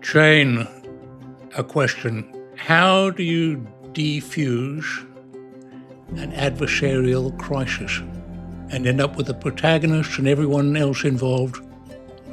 Jane, a question. How do you defuse an adversarial crisis and end up with the protagonist and everyone else involved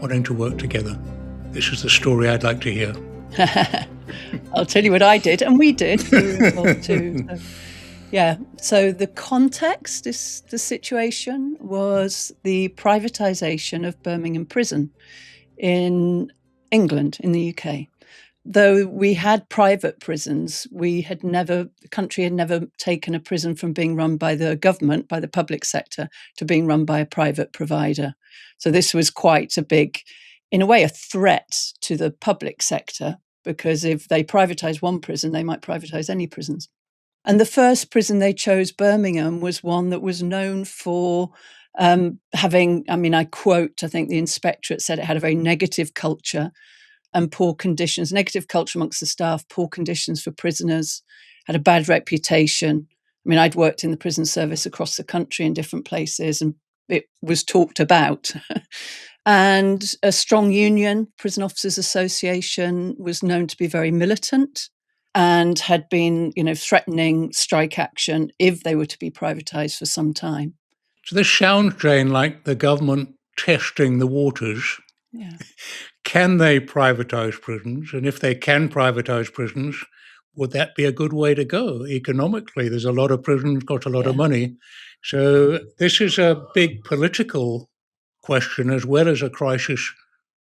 wanting to work together? This is the story I'd like to hear. I'll tell you what I did, and we did. We were involved too. So the context, the situation was the privatisation of Birmingham Prison in England, in the UK. Though we had private prisons, the country had never taken a prison from being run by the government, by the public sector, to being run by a private provider. So this was quite a big, in a way, a threat to the public sector, because if they privatise one prison, they might privatise any prisons. And the first prison they chose, Birmingham, was one that was known for having, I quote, I think the inspectorate said it had a very negative culture and poor conditions, negative culture amongst the staff, poor conditions for prisoners, had a bad reputation. I'd worked in the prison service across the country in different places, and it was talked about. And a strong union, Prison Officers Association, was known to be very militant and had been, threatening strike action if they were to be privatised for some time. So this sounds, Jane, like the government testing the waters. Yeah. Can they privatise prisons? And if they can privatise prisons, would that be a good way to go economically? There's a lot of prisons, got a lot of money. So this is a big political question as well as a crisis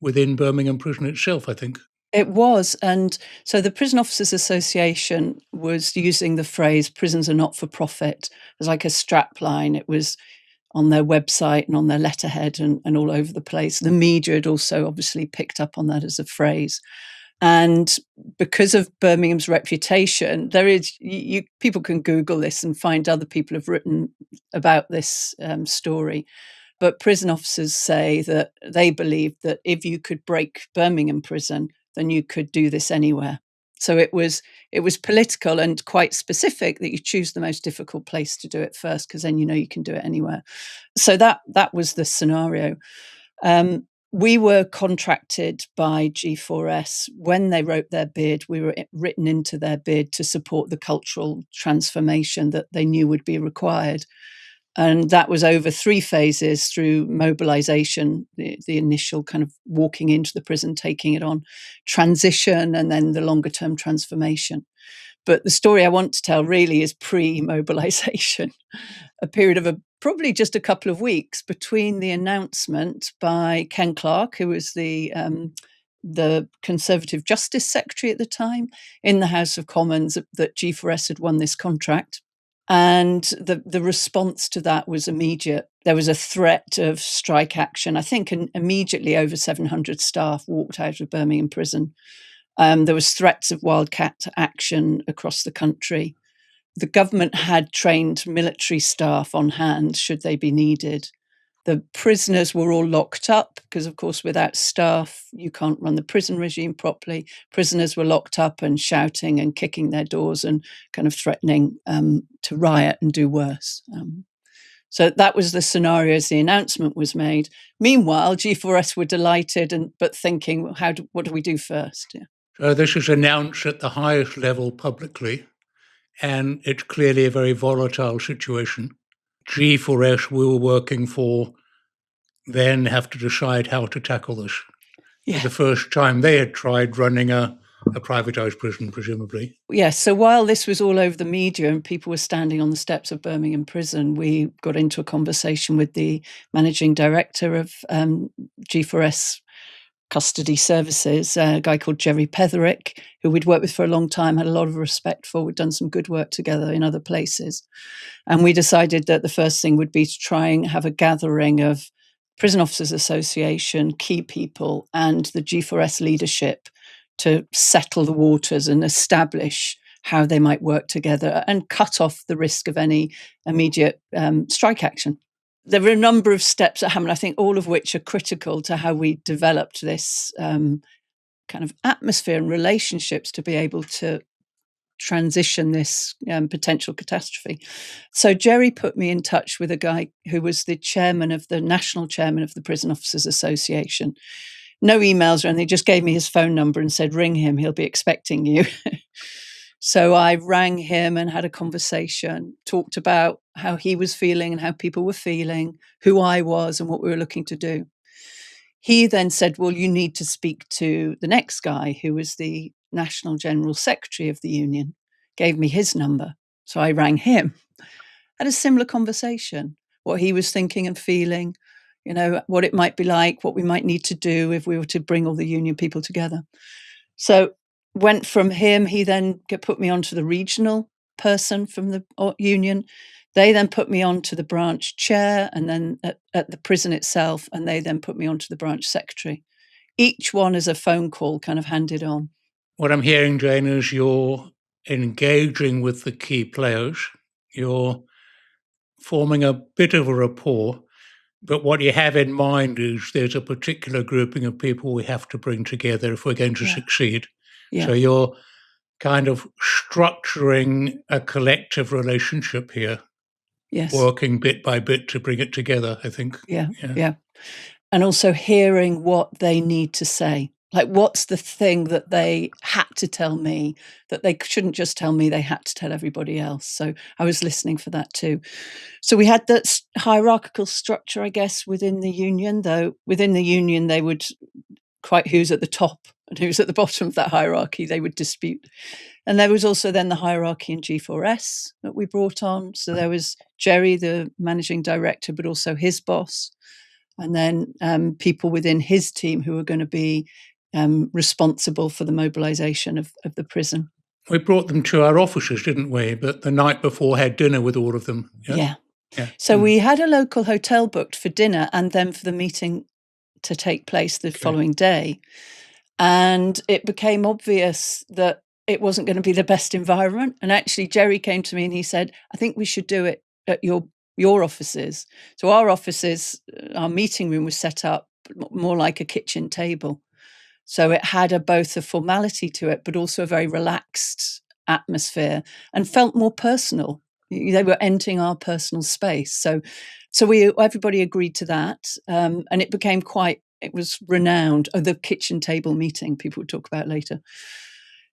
within Birmingham Prison itself, I think. It was. And so the Prison Officers Association was using the phrase prisons are not for profit as like a strapline. It was on their website and on their letterhead and all over the place. The media had also obviously picked up on that as a phrase. And because of Birmingham's reputation, people can Google this and find other people have written about this story. But prison officers say that they believed that if you could break Birmingham Prison, then you could do this anywhere. So it was political and quite specific that you choose the most difficult place to do it first, because then you can do it anywhere. So that was the scenario. We were contracted by G4S. When they wrote their bid, we were written into their bid to support the cultural transformation that they knew would be required. And that was over 3 phases through mobilization, the initial kind of walking into the prison, taking it on, transition, and then the longer term transformation. But the story I want to tell really is pre-mobilization, a period of probably just a couple of weeks between the announcement by Ken Clarke, who was the Conservative Justice Secretary at the time, in the House of Commons, that G4S had won this contract. And the response to that was immediate. There was a threat of strike action. I think immediately over 700 staff walked out of Birmingham Prison. There was threats of wildcat action across the country. The government had trained military staff on hand should they be needed. The prisoners were all locked up because, of course, without staff, you can't run the prison regime properly. Prisoners were locked up and shouting and kicking their doors and kind of threatening to riot and do worse. So that was the scenario as the announcement was made. Meanwhile, G4S were delighted, but thinking, what do we do first? Yeah. So this is announced at the highest level publicly, and it's clearly a very volatile situation. G4S we were working for then have to decide how to tackle this. Yeah. For the first time they had tried running a privatised prison, presumably. Yes, so while this was all over the media and people were standing on the steps of Birmingham Prison, we got into a conversation with the managing director of G4S Custody Services, a guy called Jerry Petherick, who we'd worked with for a long time, had a lot of respect for. We'd done some good work together in other places. And we decided that the first thing would be to try and have a gathering of Prison Officers Association, key people, and the G4S leadership to settle the waters and establish how they might work together and cut off the risk of any immediate strike action. There were a number of steps that happened, I think all of which are critical to how we developed this kind of atmosphere and relationships to be able to transition this potential catastrophe. So Jerry put me in touch with a guy who was the national chairman of the Prison Officers Association, No emails or anything, just gave me his phone number and said, ring him, he'll be expecting you. So I rang him and had a conversation, talked about how he was feeling and how people were feeling, who I was and what we were looking to do. He then said, well, you need to speak to the next guy who was the National General Secretary of the union, gave me his number. So I rang him, had a similar conversation, what he was thinking and feeling, what it might be like, what we might need to do if we were to bring all the union people together. So went from him, he then put me onto the regional person from the union. They then put me on to the branch chair and then at the prison itself, and they then put me on to the branch secretary. Each one is a phone call kind of handed on. What I'm hearing, Jane, is you're engaging with the key players. You're forming a bit of a rapport, but what you have in mind is there's a particular grouping of people we have to bring together if we're going to succeed. Yeah. So you're kind of structuring a collective relationship here. Yes. Working bit by bit to bring it together, I think. Yeah. And also hearing what they need to say. Like, what's the thing that they had to tell me that they shouldn't just tell me, they had to tell everybody else. So I was listening for that too. So we had that hierarchical structure, I guess, within the union, though within the union, they would quite who's at the top and who's at the bottom of that hierarchy, they would dispute. And there was also then the hierarchy in G4S that we brought on. So there was Jerry, the managing director, but also his boss. And then people within his team who were going to be responsible for the mobilization of the prison. We brought them to our offices, didn't we? But the night before had dinner with all of them. Yeah. So we had a local hotel booked for dinner and then for the meeting to take place the following day. And it became obvious that it wasn't going to be the best environment. And actually, Jerry came to me and he said, I think we should do it at your offices. So our offices, our meeting room was set up more like a kitchen table. So it had both a formality to it, but also a very relaxed atmosphere and felt more personal. They were entering our personal space. So everybody agreed to that. And it was renowned. The kitchen table meeting people would talk about later.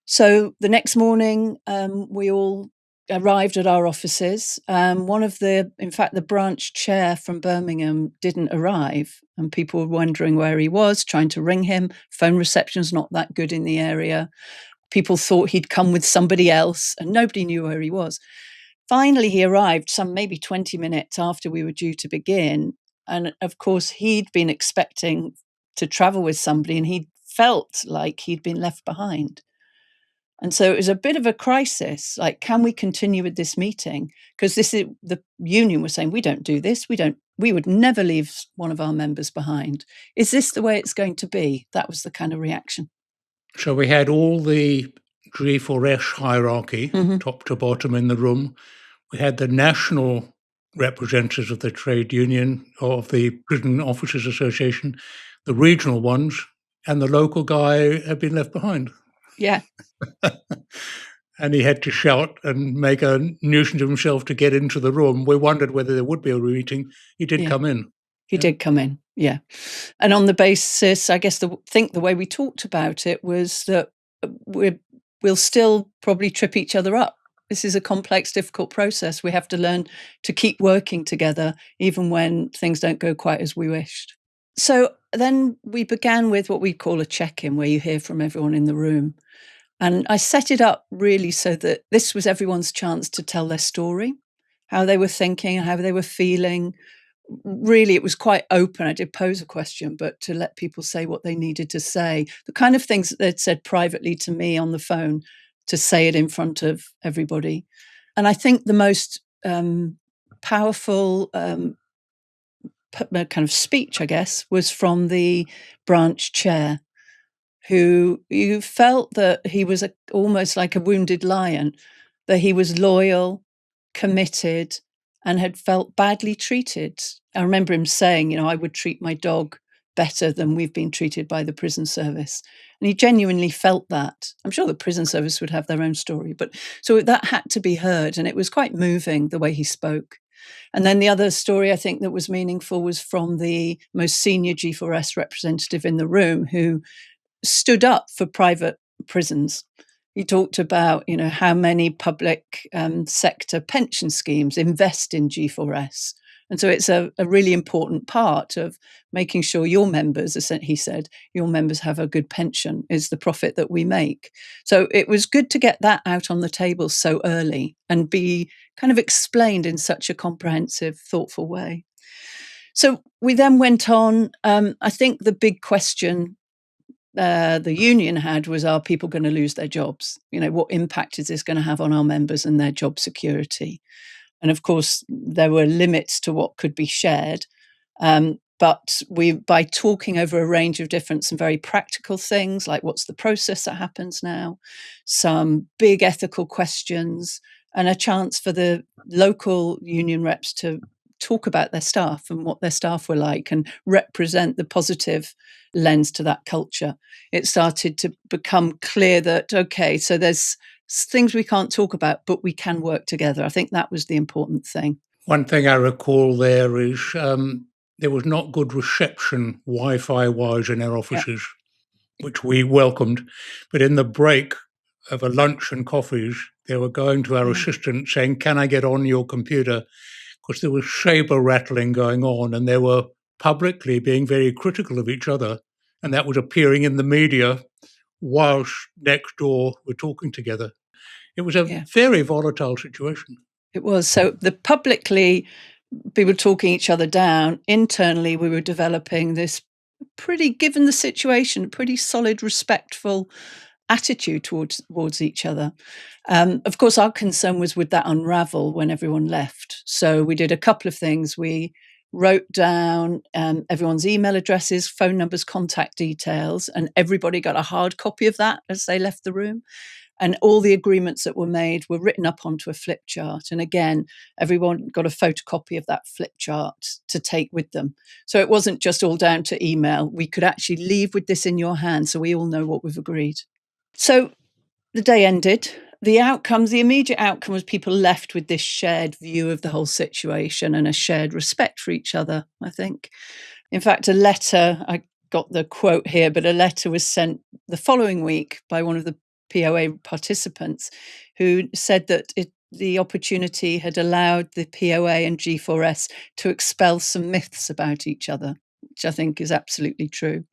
So the next morning, we all arrived at our offices. The branch chair from Birmingham didn't arrive, and people were wondering where he was, trying to ring him. Phone reception's not that good in the area. People thought he'd come with somebody else, and nobody knew where he was. Finally, he arrived some maybe 20 minutes after we were due to begin. And of course, he'd been expecting to travel with somebody, and he felt like he'd been left behind. And so it was a bit of a crisis. Like, can we continue with this meeting? Because the union was saying, we don't do this. We would never leave one of our members behind. Is this the way it's going to be? That was the kind of reaction. So we had all the G4S hierarchy, top to bottom in the room. We had the national representatives of the trade union, of the Prison Officers Association, the regional ones, and the local guy had been left behind. Yeah. And he had to shout and make a nuisance of himself to get into the room. We wondered whether there would be a meeting. He did come in. He did come in, yeah. And on the basis, I guess, the way we talked about it was that we'll still probably trip each other up. This is a complex, difficult process. We have to learn to keep working together, even when things don't go quite as we wished. So then we began with what we call a check-in, where you hear from everyone in the room. And I set it up really so that this was everyone's chance to tell their story, how they were thinking, how they were feeling. Really, it was quite open. I did pose a question, but to let people say what they needed to say, the kind of things that they'd said privately to me on the phone, to say it in front of everybody. And I think the most powerful kind of speech, I guess, was from the branch chair, who you felt that he was almost like a wounded lion, that he was loyal, committed, and had felt badly treated. I remember him saying, I would treat my dog better than we've been treated by the prison service. And he genuinely felt that. I'm sure the prison service would have their own story, but so that had to be heard. And it was quite moving the way he spoke. And then the other story I think that was meaningful was from the most senior G4S representative in the room, who stood up for private prisons. He talked about, how many public sector pension schemes invest in G4S. And so it's a really important part of making sure your members, he said, your members have a good pension is the profit that we make. So it was good to get that out on the table so early and be kind of explained in such a comprehensive, thoughtful way. So we then went on. I think the big question the union had was, are people going to lose their jobs? What impact is this going to have on our members and their job security? And of course, there were limits to what could be shared. But by talking over a range of different, some very practical things, like what's the process that happens now, some big ethical questions, and a chance for the local union reps to talk about their staff and what their staff were like and represent the positive lens to that culture. It started to become clear that, okay, so there's things we can't talk about, but we can work together. I think that was the important thing. One thing I recall there is there was not good reception Wi-Fi-wise in our offices, which we welcomed. But in the break of a lunch and coffees, they were going to our assistant saying, can I get on your computer? Because there was saber rattling going on, and they were publicly being very critical of each other. And that was appearing in the media whilst next door were talking together. It was a very volatile situation. It was. So publicly, people talking each other down. Internally, we were developing this given the situation, pretty solid, respectful attitude towards each other. Of course, our concern was with that unravel when everyone left. So we did a couple of things. We wrote down everyone's email addresses, phone numbers, contact details, and everybody got a hard copy of that as they left the room. And all the agreements that were made were written up onto a flip chart. And again, everyone got a photocopy of that flip chart to take with them. So it wasn't just all down to email. We could actually leave with this in your hand so we all know what we've agreed. So the day ended. The immediate outcome was people left with this shared view of the whole situation and a shared respect for each other, I think. In fact, a letter, I got the quote here, but a letter was sent the following week by one of the POA participants who said that the opportunity had allowed the POA and G4S to expel some myths about each other, which I think is absolutely true.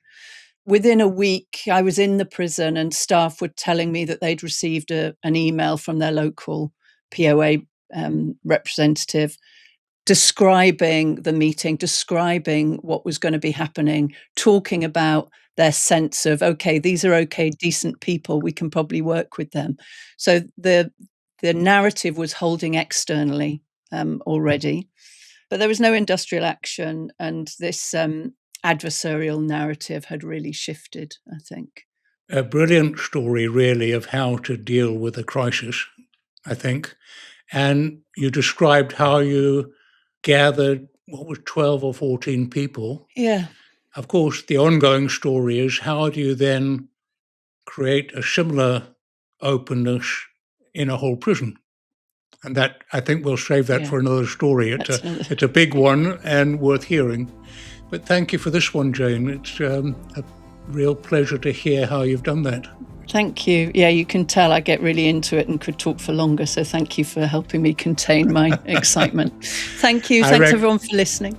Within a week, I was in the prison and staff were telling me that they'd received an email from their local POA representative describing the meeting, describing what was going to be happening, talking about their sense of, okay, these are okay, decent people, we can probably work with them. So the narrative was holding externally already, but there was no industrial action, and this adversarial narrative had really shifted, I think. A brilliant story, really, of how to deal with a crisis, I think. And you described how you gathered, 12 or 14 people. Yeah. Of course, the ongoing story is, how do you then create a similar openness in a whole prison? And that, I think we'll save that for another story. It's a big one and worth hearing. But thank you for this one, Jane. It's a real pleasure to hear how you've done that. Thank you. Yeah, you can tell I get really into it and could talk for longer. So thank you for helping me contain my excitement. Thank you. Thanks everyone for listening.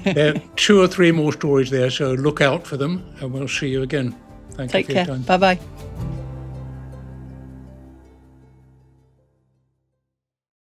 There are 2 or 3 more stories there, so look out for them, and we'll see you again. Thank you for your time. Take care. Bye-bye.